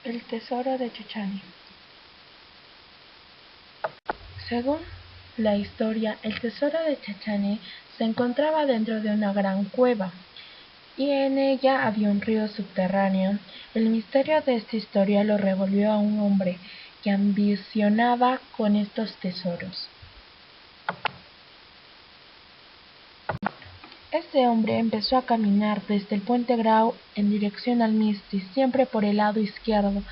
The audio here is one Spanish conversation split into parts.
El tesoro de Chechani. Según la historia, el tesoro de Chechani se encontraba dentro de una gran cueva, y en ella había un río subterráneo. El misterio de esta historia lo revolvió a un hombre que ambicionaba con estos tesoros. Este hombre empezó a caminar desde el puente Grau en dirección al Misti, siempre por el lado izquierdo,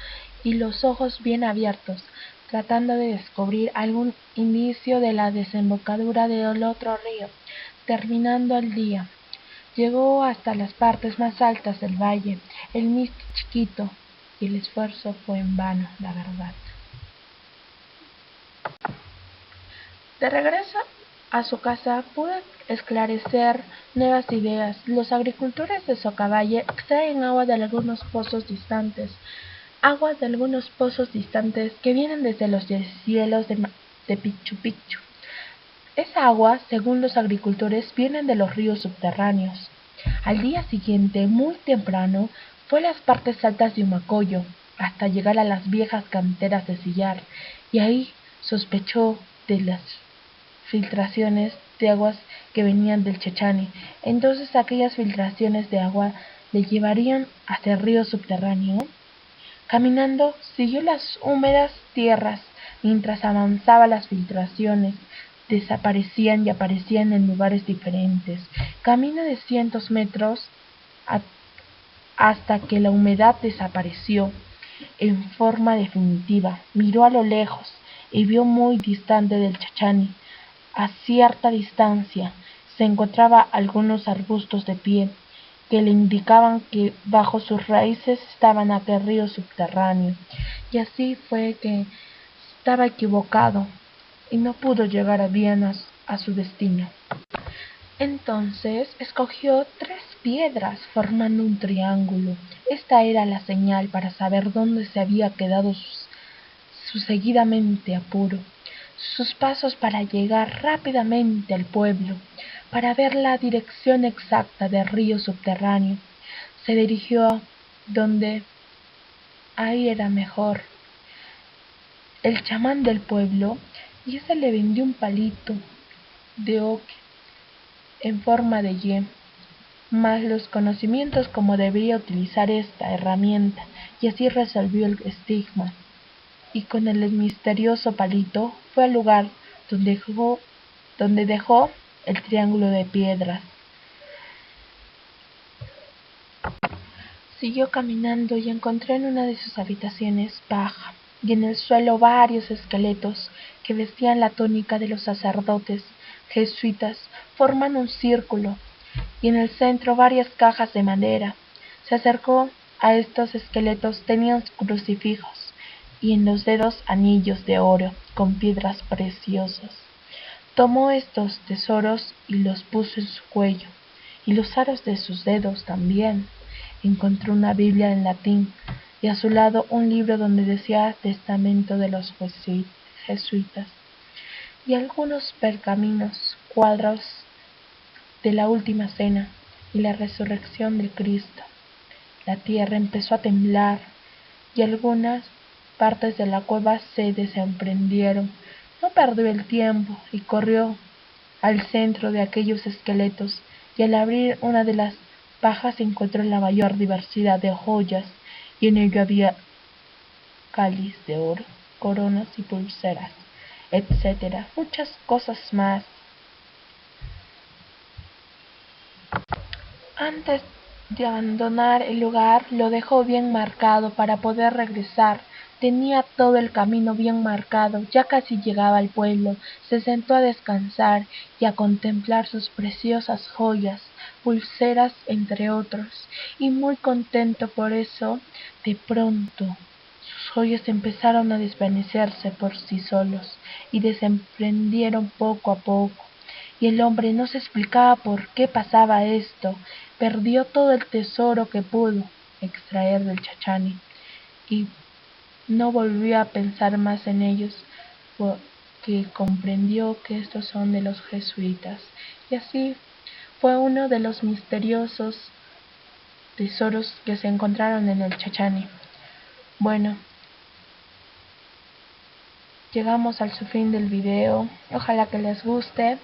y los ojos bien abiertos, tratando de descubrir algún indicio de la desembocadura del otro río. Terminando el día, llegó hasta las partes más altas del valle, el Misti chiquito, y el esfuerzo fue en vano, la verdad. De regreso a su casa pudo esclarecer nuevas ideas. Los agricultores de Socavalle extraen aguas de algunos pozos distantes que vienen desde los deshielos de Picchu Picchu. Esa agua, según los agricultores, viene de los ríos subterráneos. Al día siguiente, muy temprano, fue a las partes altas de Humacoyo, hasta llegar a las viejas canteras de sillar, y ahí sospechó de las filtraciones de aguas que venían del Chechani. Entonces aquellas filtraciones de agua le llevarían hacia el río subterráneo. Caminando, siguió las húmedas tierras. Mientras avanzaba, las filtraciones desaparecían y aparecían en lugares diferentes. Camino de cientos metros hasta que la humedad desapareció en forma definitiva. Miró a lo lejos y vio muy distante del Chechani, a cierta distancia, se encontraban algunos arbustos de pie, que le indicaban que bajo sus raíces estaba aquel río subterráneo. Y así fue que estaba equivocado y no pudo llegar bien a su destino. Entonces escogió 3 piedras formando un triángulo. Esta era la señal para saber dónde se había quedado su seguidamente apuro, sus pasos para llegar rápidamente al pueblo, para ver la dirección exacta del río subterráneo. Se dirigió donde ahí era mejor el chamán del pueblo, y ese le vendió un palito de oque en forma de Y, más los conocimientos como debía utilizar esta herramienta, y así resolvió el estigma. Y con el misterioso palito fue al lugar donde dejó el triángulo de piedras. Siguió caminando y encontró en una de sus habitaciones baja, y en el suelo varios esqueletos que vestían la túnica de los sacerdotes jesuitas. Forman un círculo, y en el centro varias cajas de madera. Se acercó a estos esqueletos, tenían crucifijos, y en los dedos anillos de oro con piedras preciosas. Tomó estos tesoros y los puso en su cuello, y los aros de sus dedos también. Encontró una Biblia en latín, y a su lado un libro donde decía testamento de los jesuitas, y algunos pergaminos, cuadros de la última cena y la resurrección del Cristo. La tierra empezó a temblar, y algunas partes de la cueva se desprendieron. No perdió el tiempo y corrió al centro de aquellos esqueletos, y al abrir una de las pajas encontró la mayor diversidad de joyas, y en ello había cáliz de oro, coronas y pulseras, etcétera, muchas cosas más. Antes de abandonar el lugar, lo dejó bien marcado para poder regresar. Tenía todo el camino bien marcado, ya casi llegaba al pueblo. Se sentó a descansar y a contemplar sus preciosas joyas, pulseras entre otros, y muy contento por eso. De pronto sus joyas empezaron a desvanecerse por sí solos, y desprendieron poco a poco, y el hombre no se explicaba por qué pasaba esto. Perdió todo el tesoro que pudo extraer del Chechani, y no volvió a pensar más en ellos, porque comprendió que estos son de los jesuitas. Y así fue uno de los misteriosos tesoros que se encontraron en el Chechani. Bueno, llegamos al fin del video. Ojalá que les guste.